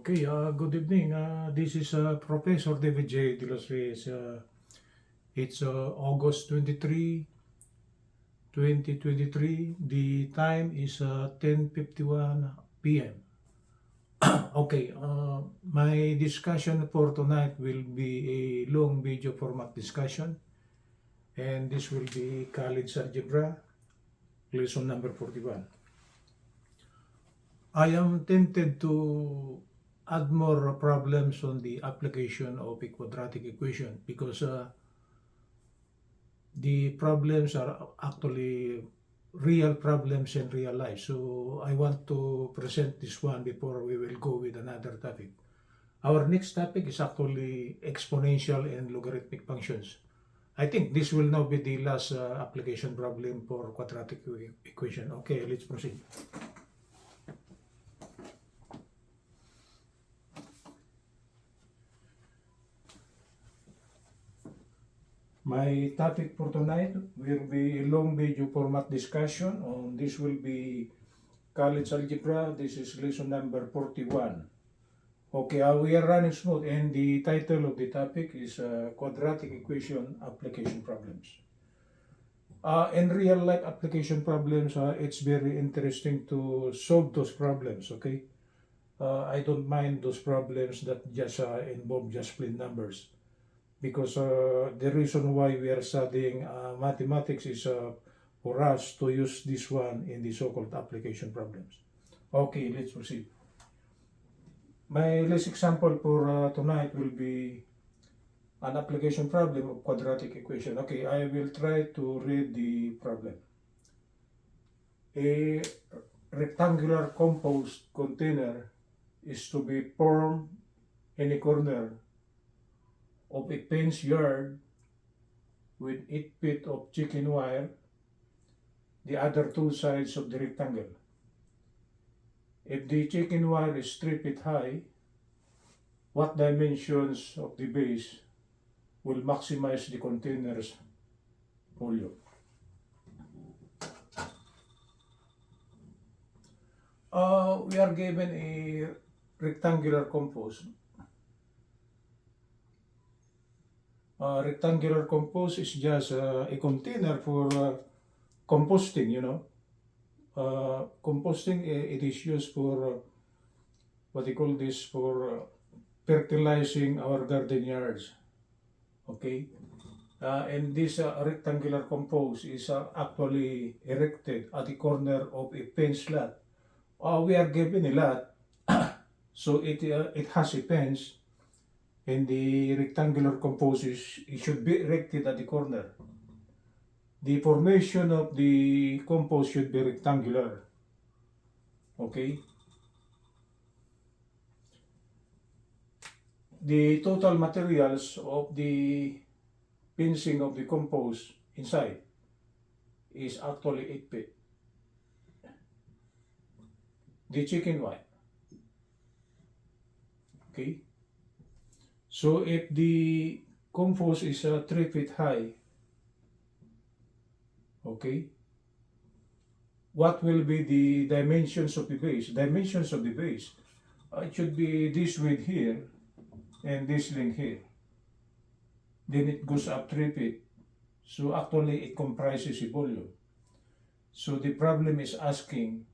Okay, good evening. This is Professor David J. De Los Reyes. It's August 23, 2023. The time is 10:51 p.m. Okay, my discussion for tonight will be a long video format discussion, and this will be college algebra, lesson number 41. I am tempted to add more problems on the application of a quadratic equation because the problems are actually real problems in real life. So I want to present this one before we will go with another topic. Our next topic is actually exponential and logarithmic functions. I think this will now be the last application problem for quadratic equation. Okay, let's proceed. My topic for tonight will be a long video format discussion on this will be college algebra. This is lesson number 41. Okay, we are running smooth and the title of the topic is quadratic equation application problems. In real life application problems, it's very interesting to solve those problems, okay? I don't mind those problems that just involve just plain numbers. Because the reason why we are studying mathematics is for us to use this one in the so-called application problems. Okay, let's proceed. My last example for tonight will be an application problem of quadratic equation. Okay, I will try to read the problem. A rectangular composed container is to be formed in a corner of a fence yard with 8 feet of chicken wire, the other two sides of the rectangle. If the chicken wire is 3 feet high, what dimensions of the base will maximize the container's volume? We are given a rectangular compost. Rectangular compost is just a container for composting, you know. Composting, it is used for, what they call this, for fertilizing our garden yards, okay? And this rectangular compost is actually erected at the corner of a fence lot. We are given a lot, so it has a fence, and the rectangular compost it should be erected at the corner. The formation of the compost should be rectangular. Okay? The total materials of the fencing of the compost inside is actually 8 feet. The chicken wire. Okay? So if the compost is 3 feet high, okay, what will be the dimensions of the base? Dimensions of the base, it should be this width here and this length here. Then it goes up 3 feet. So actually it comprises a volume. So the problem is asking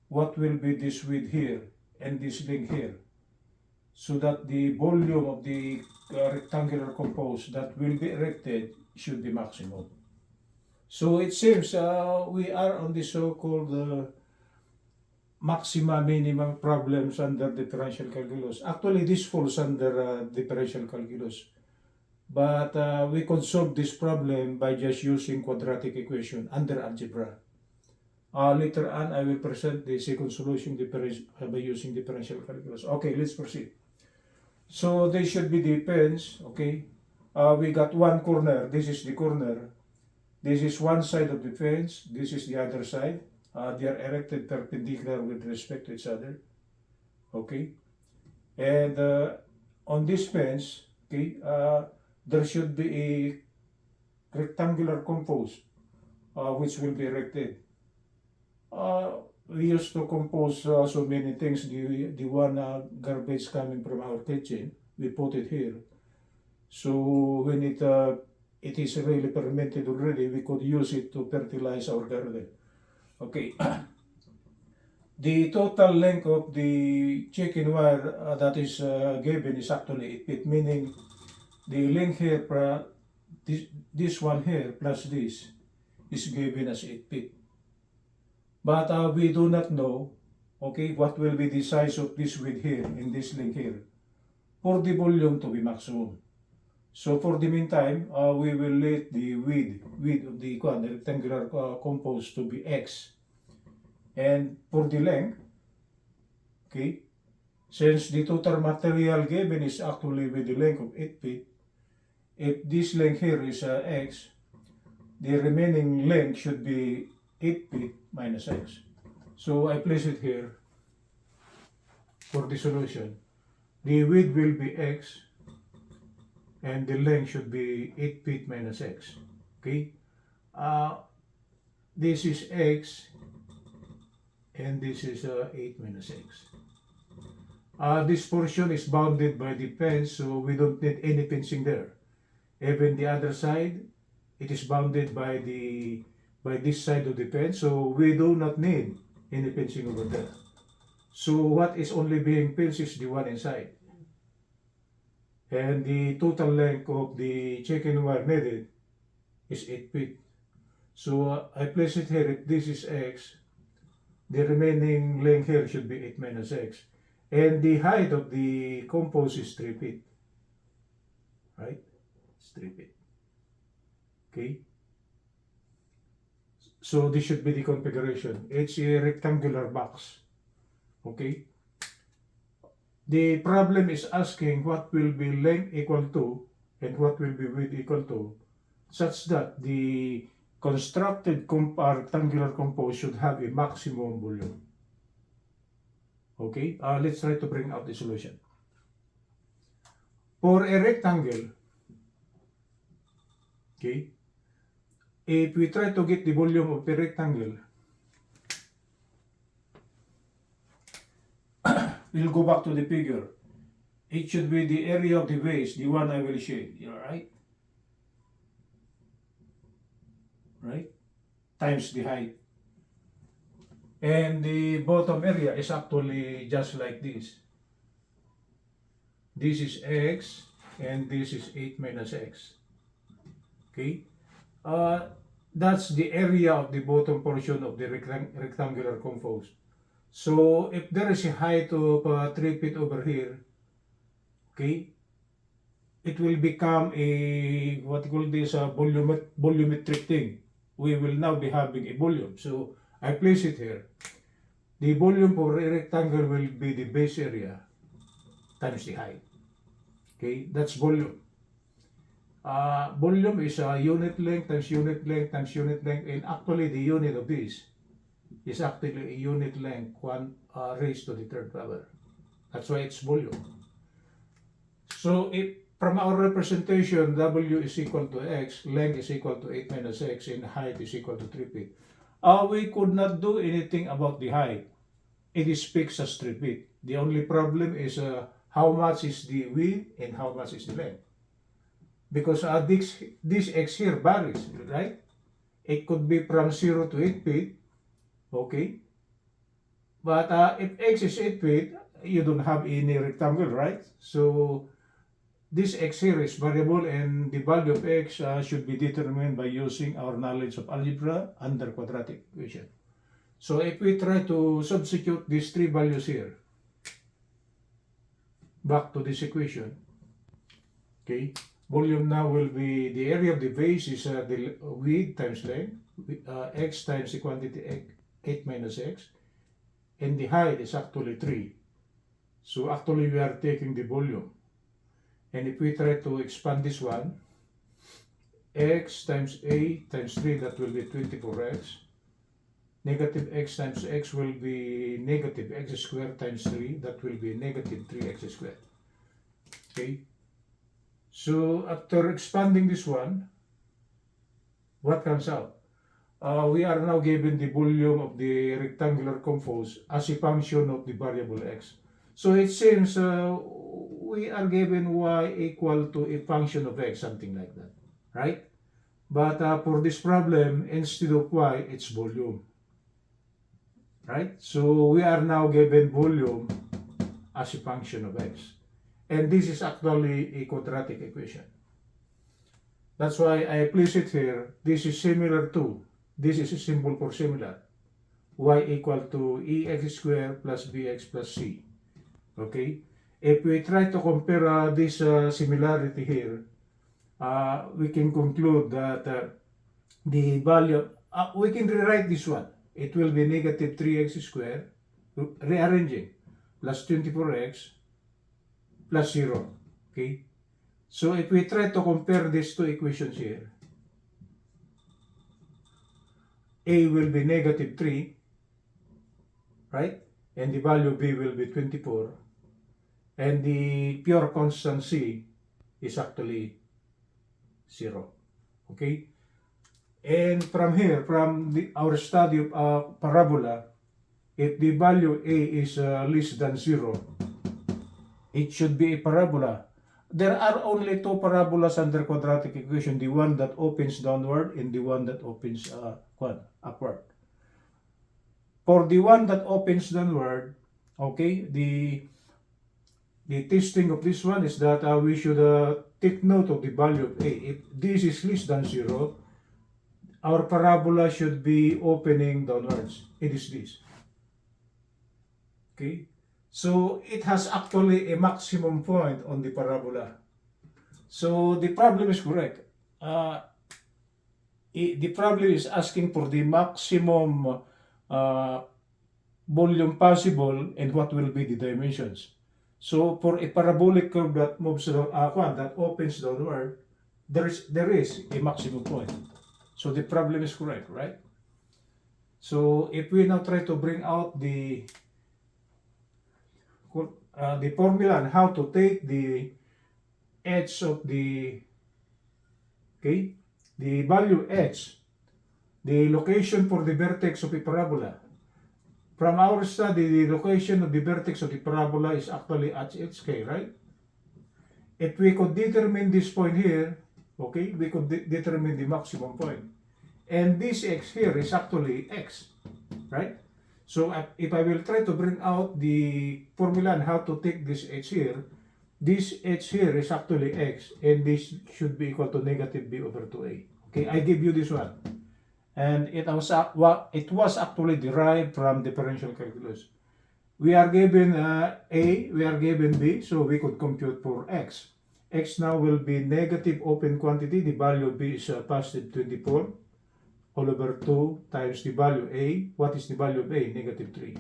what will be this width here and this length here, so that the volume of the rectangular compost that will be erected should be maximum. So it seems we are on the so-called maxima minimum problems under differential calculus. Actually, this falls under differential calculus. But we could solve this problem by just using quadratic equation under algebra. Later on, I will present the second solution by using differential calculus. Okay, let's proceed. So they should be the fence, okay? We got one corner. This is the corner. This is one side of the fence. This is the other side. They are erected perpendicular with respect to each other, okay? And on this fence, okay, there should be a rectangular compost which will be erected. we used to compose so many things. The one garbage coming from our kitchen, we put it here. So when it is really fermented already, we could use it to fertilize our garden. Okay. The total length of the chicken wire that is given is actually 8 feet, meaning the length here, this one here plus this is given as 8 feet. But we do not know, okay, what will be the size of this width here in this length here for the volume to be maximum. So for the meantime, we will let the width of the rectangular compost to be x. And for the length, okay, since the total material given is actually with the length of 8 feet, if this length here is x, the remaining length should be 8 feet minus x. So I place it here for the solution. The width will be x and the length should be 8 feet minus x. Okay? This is x and this is 8 minus x. This portion is bounded by the fence, so we don't need any fencing there. Even the other side, it is bounded by this side of the fence, so we do not need any fencing over there. So what is only being fenced is the one inside. And the total length of the chicken wire needed is 8 feet. So I place it here. If this is x, the remaining length here should be 8 minus x. And the height of the compost is 3 feet. Right? It's 3 feet. Okay? So this should be the configuration. It's a rectangular box. Okay? The problem is asking what will be length equal to and what will be width equal to, such that the constructed rectangular compost should have a maximum volume. Okay, let's try to bring out the solution. For a rectangle, okay, if we try to get the volume of the rectangle, we'll go back to the figure. It should be the area of the base, the one I will shade, right? Right? Times the height. And the bottom area is actually just like this. This is x and this is 8 minus x. Okay? That's the area of the bottom portion of the rectangular compost. So if there is a height of 3 feet over here, okay, it will become a, what you call this, a volumetric thing. We will now be having a volume. So I place it here. The volume for a rectangle will be the base area times the height. Okay, that's volume. Volume is unit length times unit length times unit length, and actually the unit of this is actually a unit length 1 raised to the third power. That's why it's volume. So if from our representation, W is equal to x, length is equal to 8 minus x, and height is equal to 3 feet. We could not do anything about the height. It is fixed as 3 feet. The only problem is how much is the width and how much is the length. Because this x here varies, right? It could be from 0 to 8 feet, okay? But if x is 8 feet, you don't have any rectangle, right? So this x here is variable, and the value of x should be determined by using our knowledge of algebra under quadratic equation. So if we try to substitute these three values here, back to this equation, okay, volume now will be, the area of the base is the width times length, x times the quantity 8 minus x, and the height is actually 3. So actually we are taking the volume. And if we try to expand this one, x times 8 times 3, that will be 24x. Negative x times x will be negative x squared times 3, that will be negative 3x squared. Okay? So after expanding this one, what comes out? we are now given the volume of the rectangular compose as a function of the variable x. So it seems we are given y equal to a function of x, something like that, right? But for this problem, instead of y, it's volume, right? So we are now given volume as a function of x. And this is actually a quadratic equation. That's why I place it here. This is similar to, this is a symbol for similar. Y equal to ex squared plus bx plus c. Okay? If we try to compare this similarity here, we can conclude that the value, we can rewrite this one. It will be negative 3x squared, rearranging, plus 24x plus 0. Okay? So if we try to compare these two equations here, a will be negative 3, right? And the value b will be 24. And the pure constant c is actually 0. Okay? And from here, from our study of parabola, if the value a is less than 0, it should be a parabola. There are only two parabolas under quadratic equation, the one that opens downward and the one that opens upward. For the one that opens downward, okay, the testing of this one is that we should take note of the value of a. If this is less than 0, our parabola should be opening downwards. It is this. Okay? So it has actually a maximum point on the parabola. So the problem is correct. The problem is asking for the maximum volume possible and what will be the dimensions. So for a parabolic curve that moves that opens downward, there is a maximum point. So the problem is correct, right? So if we now try to bring out the formula on how to take the edge of the value h, the location for the vertex of a parabola. From our study, the location of the vertex of the parabola is actually at hk, right? If we could determine this point here, okay, we could determine the maximum point. And this x here is actually x, right? So if I will try to bring out the formula on how to take this h here, this h here is actually x, and this should be equal to negative b over 2a. Okay, I give you this one. And it was actually derived from differential calculus. We are given a, we are given b, so we could compute for x. X now will be negative open quantity. The value of b is positive 24. All over 2 times the value a. What is the value of a? Negative 3.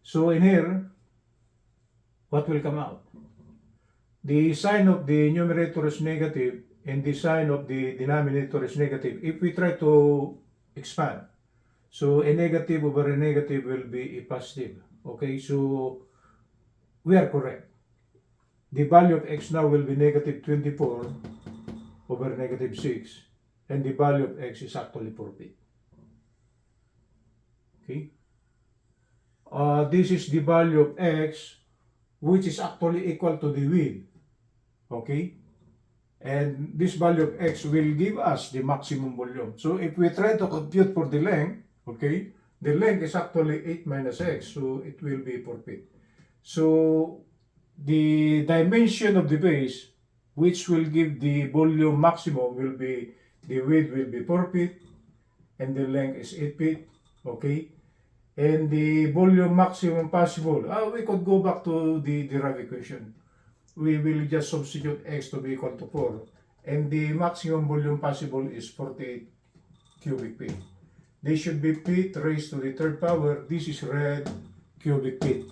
So in here, what will come out? The sign of the numerator is negative and the sign of the denominator is negative. If we try to expand, so a negative over a negative will be a positive. Okay, so we are correct. The value of x now will be negative 24 over negative 6. And the value of x is actually 4p. Okay. This is the value of x, which is actually equal to the width. Okay. And this value of x will give us the maximum volume. So if we try to compute for the length, okay, the length is actually 8 minus x, so it will be 4p. So the dimension of the base, which will give the volume maximum, will be, the width will be 4 feet and the length is 8 feet, okay? And the volume maximum possible, we could go back to the derived equation. We will just substitute x to be equal to 4. And the maximum volume possible is 48 cubic feet. They should be feet raised to the third power. This is red cubic feet.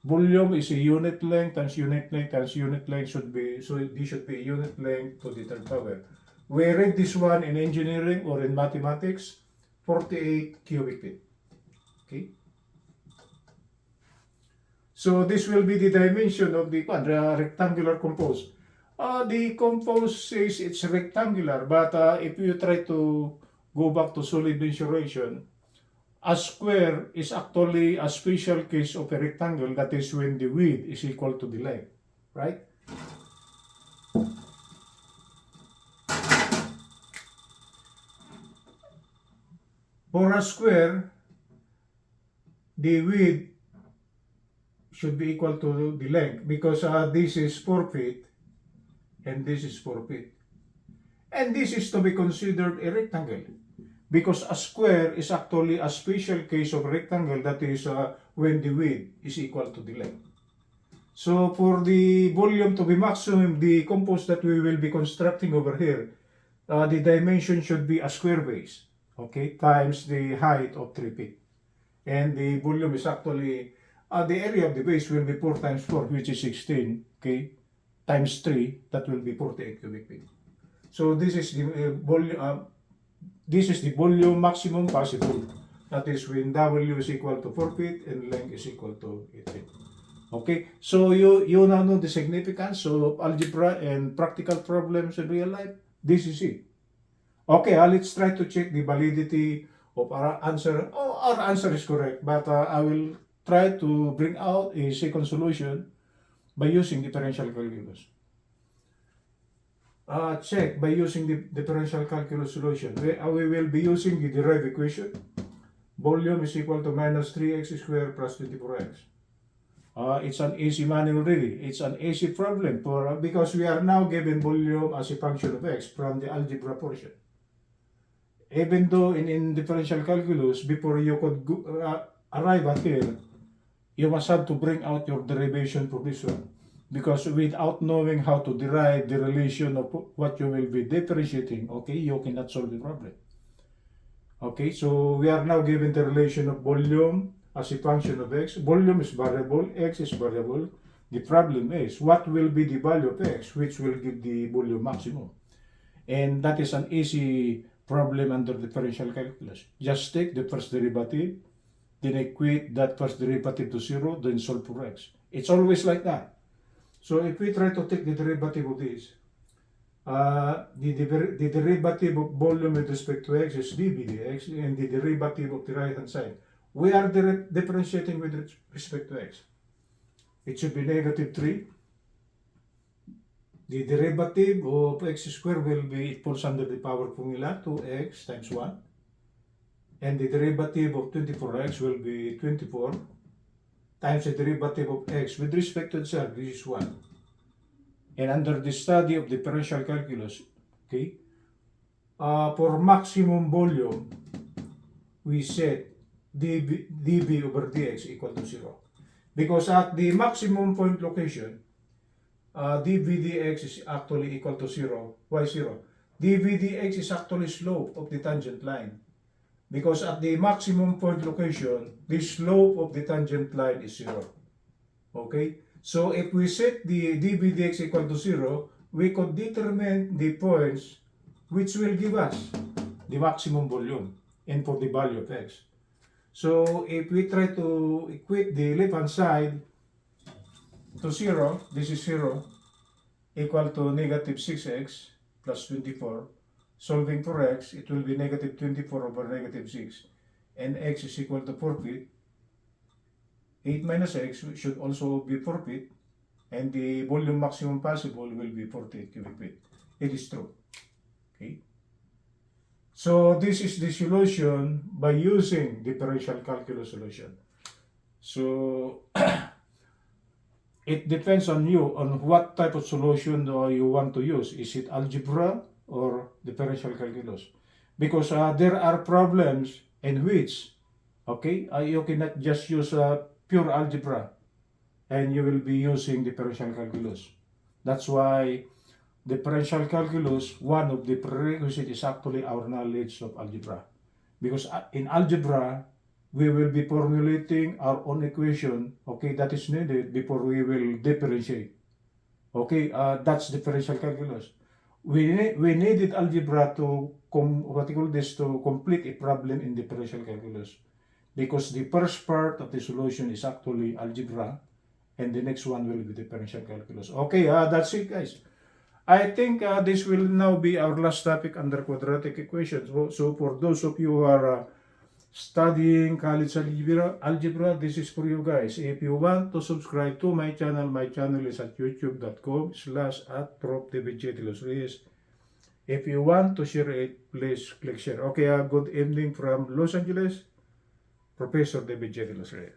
Volume is a unit length times unit length times unit length should be, so this should be unit length to the third power. We read this one in engineering or in mathematics, 48 cubic feet. Okay. So this will be the dimension of the rectangular compose. The compose says it's rectangular, but if you try to go back to solid mensuration, a square is actually a special case of a rectangle, that is when the width is equal to the length, right? For a square, the width should be equal to the length because this is 4 feet and this is 4 feet. And this is to be considered a rectangle because a square is actually a special case of rectangle, that is when the width is equal to the length. So for the volume to be maximum, the compost that we will be constructing over here, the dimension should be a square base, okay, times the height of 3 feet. And the volume is actually, the area of the base will be 4 times 4, which is 16, okay, times 3, that will be 48 cubic feet. So this is the volume maximum possible. That is when W is equal to 4 feet and length is equal to 8 feet. Okay, so you now know the significance of algebra and practical problems in real life. This is it. Okay, let's try to check the validity of our answer. Oh, our answer is correct, but I will try to bring out a second solution by using differential calculus. Check by using the differential calculus solution. We will be using the derived equation. Volume is equal to minus 3x squared plus 24x. It's an easy money already. It's an easy problem because we are now given volume as a function of x from the algebra portion. Even though in differential calculus, before you could arrive at here, you must have to bring out your derivation for this one. Because without knowing how to derive the relation of what you will be differentiating, okay, you cannot solve the problem. Okay, so we are now given the relation of volume as a function of x. Volume is variable, x is variable. The problem is, what will be the value of x, which will give the volume maximum? And that is an easy problem under differential calculus. Just take the first derivative, then equate that first derivative to 0, then solve for x. It's always like that. So if we try to take the derivative of this, the derivative of volume with respect to x is dv dx, and the derivative of the right hand side, we are differentiating with respect to x. It should be negative 3. The derivative of x squared will be, it falls under the power formula, 2x times 1. And the derivative of 24x will be 24 times the derivative of x with respect to itself, this is 1. And under the study of differential calculus, okay, for maximum volume, we set dv over dx equal to 0. Because at the maximum point location, dv dx is actually equal to 0. Why 0? dv dx is actually slope of the tangent line. Because at the maximum point location, the slope of the tangent line is 0. Okay? So if we set the dv dx equal to 0, we could determine the points which will give us the maximum volume and for the value of x. So if we try to equate the left hand side to 0, this is 0, equal to negative 6x plus 24. Solving for x, it will be negative 24 over negative 6. And x is equal to 4 feet. 8 minus x should also be 4 feet. And the volume maximum possible will be 48 cubic feet. It is true. Okay. So this is the solution by using differential calculus solution. So it depends on you on what type of solution you want to use. Is it algebra or differential calculus? Because there are problems in which, okay, you cannot just use pure algebra and you will be using differential calculus. That's why differential calculus, one of the prerequisites is actually our knowledge of algebra. Because in algebra, we will be formulating our own equation, okay, that is needed before we will differentiate. Okay, that's differential calculus. We needed algebra to to complete a problem in differential calculus, because the first part of the solution is actually algebra, and the next one will be differential calculus. Okay, that's it, guys. I think this will now be our last topic under quadratic equations. So for those of you who are studying college algebra, this is for you guys. If you want to subscribe to my channel is at youtube.com/@profdbjtilusreyes. If you want to share it, please click share. Okay, good evening from Los Angeles, Professor David J. De Los Reyes.